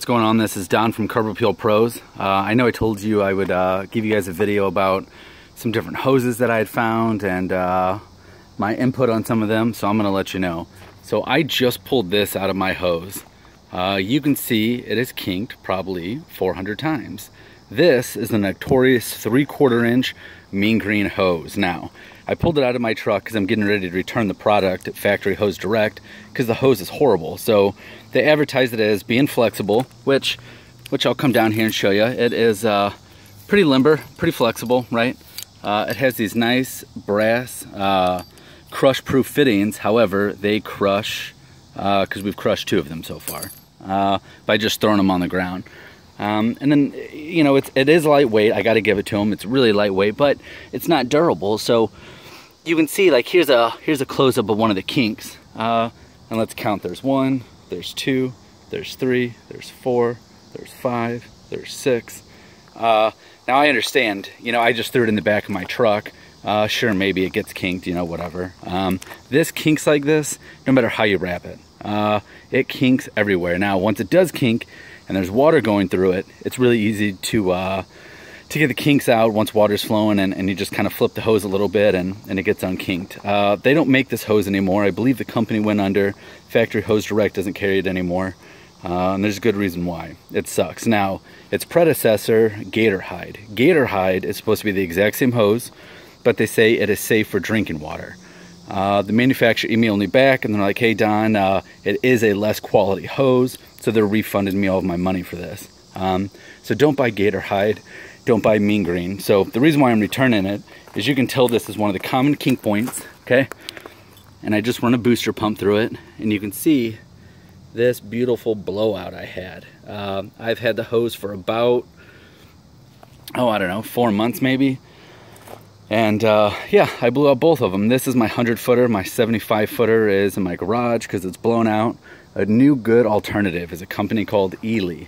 going on? This is Don from Carpet Peel Pros. I know I told you I would give you guys a video about some different hoses that I had found and my input on some of them, so I'm going to let you know. So I just pulled this out of my hose. You can see it is kinked probably 400 times. This is the notorious 3/4 inch Mean Green hose. Now, I pulled it out of my truck because I'm getting ready to return the product at Factory Hose Direct because the hose is horrible. So they advertise it as being flexible, which I'll come down here and show you. It is pretty limber, pretty flexible, right? It has these nice brass crush-proof fittings. However, they crush because we've crushed 2 of them so far by just throwing them on the ground. And then, you know, it is lightweight. I got to give it to them. It's really lightweight, but it's not durable. So you can see, like, here's a close-up of one of the kinks. And let's count. There's 1, there's 2, there's 3, there's 4, there's 5, there's 6. Now I understand, you know, I just threw it in the back of my truck. Sure, maybe it gets kinked, you know, whatever. This kinks like this, no matter how you wrap it. It kinks everywhere. Now, once it does kink and there's water going through it, it's really easy to get the kinks out once water's flowing, and you just kind of flip the hose a little bit and it gets unkinked. They don't make this hose anymore. I believe the company went under. Factory Hose Direct doesn't carry it anymore. And there's a good reason why. It sucks. Now, its predecessor, Gator Hide. Gator Hide is supposed to be the exact same hose, but they say it is safe for drinking water. The manufacturer emailed me back and they're like, hey Don, it is a less quality hose, so they're refunding me all of my money for this. So don't buy Gator Hide, don't buy Mean Green. So the reason why I'm returning it is you can tell this is one of the common kink points, okay? And I just run a booster pump through it, and you can see this beautiful blowout I had. I've had the hose for about, I don't know, 4 months maybe. And yeah, I blew out both of them. This is my 100-footer. My 75-footer is in my garage because it's blown out. A new good alternative is a company called Ely.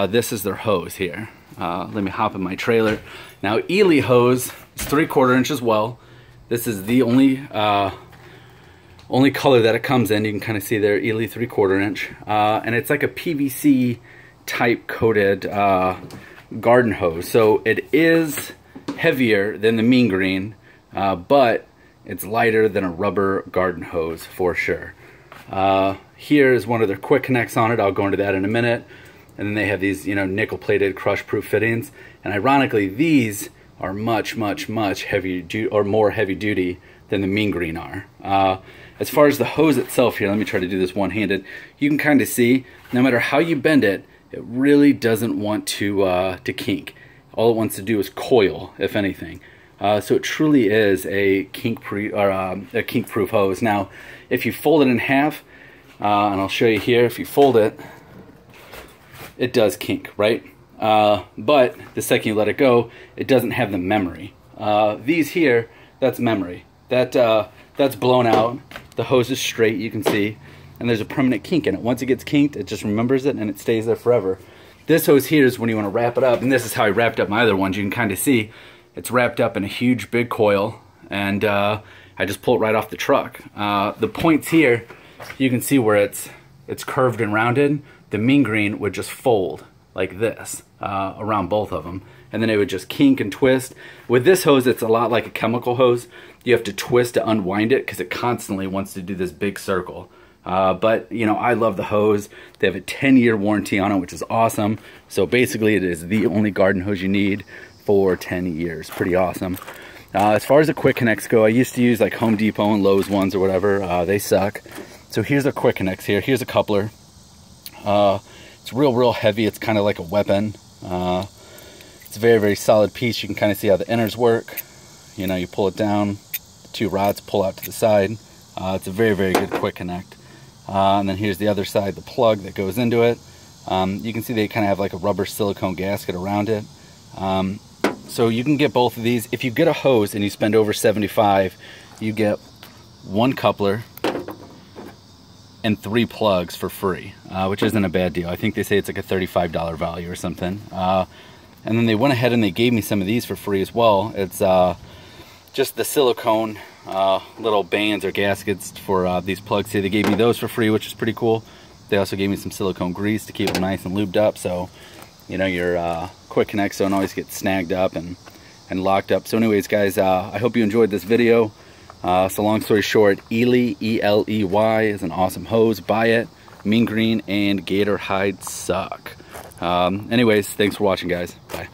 This is their hose here. Let me hop in my trailer. Now, Ely hose is 3/4 inch as well. This is the only color that it comes in. You can kind of see there, Ely 3/4 inch. And it's like a PVC type coated garden hose. So it is heavier than the Mean Green, but it's lighter than a rubber garden hose for sure. Here is one of their quick connects on it. I'll go into that in a minute. And then they have these, you know, nickel plated crush proof fittings. And ironically, these are much heavier or more heavy duty than the Mean Green are. As far as the hose itself here, let me try to do this one-handed. You can kind of see, no matter how you bend it, it really doesn't want to kink. All it wants to do is coil, if anything. So it truly is a kink-proof hose. Now, if you fold it in half, and I'll show you here, if you fold it, it does kink, right? But the second you let it go, it doesn't have the memory. These here, that's memory. That's blown out. The hose is straight, you can see, and there's a permanent kink in it. Once it gets kinked, it just remembers it and it stays there forever. This hose here is when you want to wrap it up, and this is how I wrapped up my other ones. You can kind of see it's wrapped up in a huge big coil, and I just pull it right off the truck. The points here, you can see where it's curved and rounded. The Mean Green would just fold like this around both of them, and then it would just kink and twist. With this hose, it's a lot like a chemical hose. You have to twist to unwind it because it constantly wants to do this big circle. But, you know, I love the hose. They have a 10-year warranty on it, which is awesome. So basically, it is the only garden hose you need for 10 years. Pretty awesome. As far as the quick connects go, I used to use like Home Depot and Lowe's ones or whatever. They suck. So here's a quick connects here. Here's a coupler. It's real heavy. It's kind of like a weapon. It's a very solid piece. You can kind of see how the inners work. You know, you pull it down, the 2 rods pull out to the side. It's a very good quick connect. And then here's the other side, the plug that goes into it. You can see they kind of have like a rubber silicone gasket around it. So you can get both of these. If you get a hose and you spend over $75, you get 1 coupler and 3 plugs for free, which isn't a bad deal. I think they say it's like a $35 value or something. And then they went ahead and they gave me some of these for free as well. It's just the silicone little bands or gaskets for these plugs here. They gave me those for free, which is pretty cool. They also gave me some silicone grease to keep them nice and lubed up, so you know your quick connects don't always get snagged up and locked up. So anyways, guys, I hope you enjoyed this video. So long story short, Eley, E-L-E-Y, is an awesome hose. Buy it. Mean Green and Gator Hide suck. Anyways, thanks for watching, guys. Bye.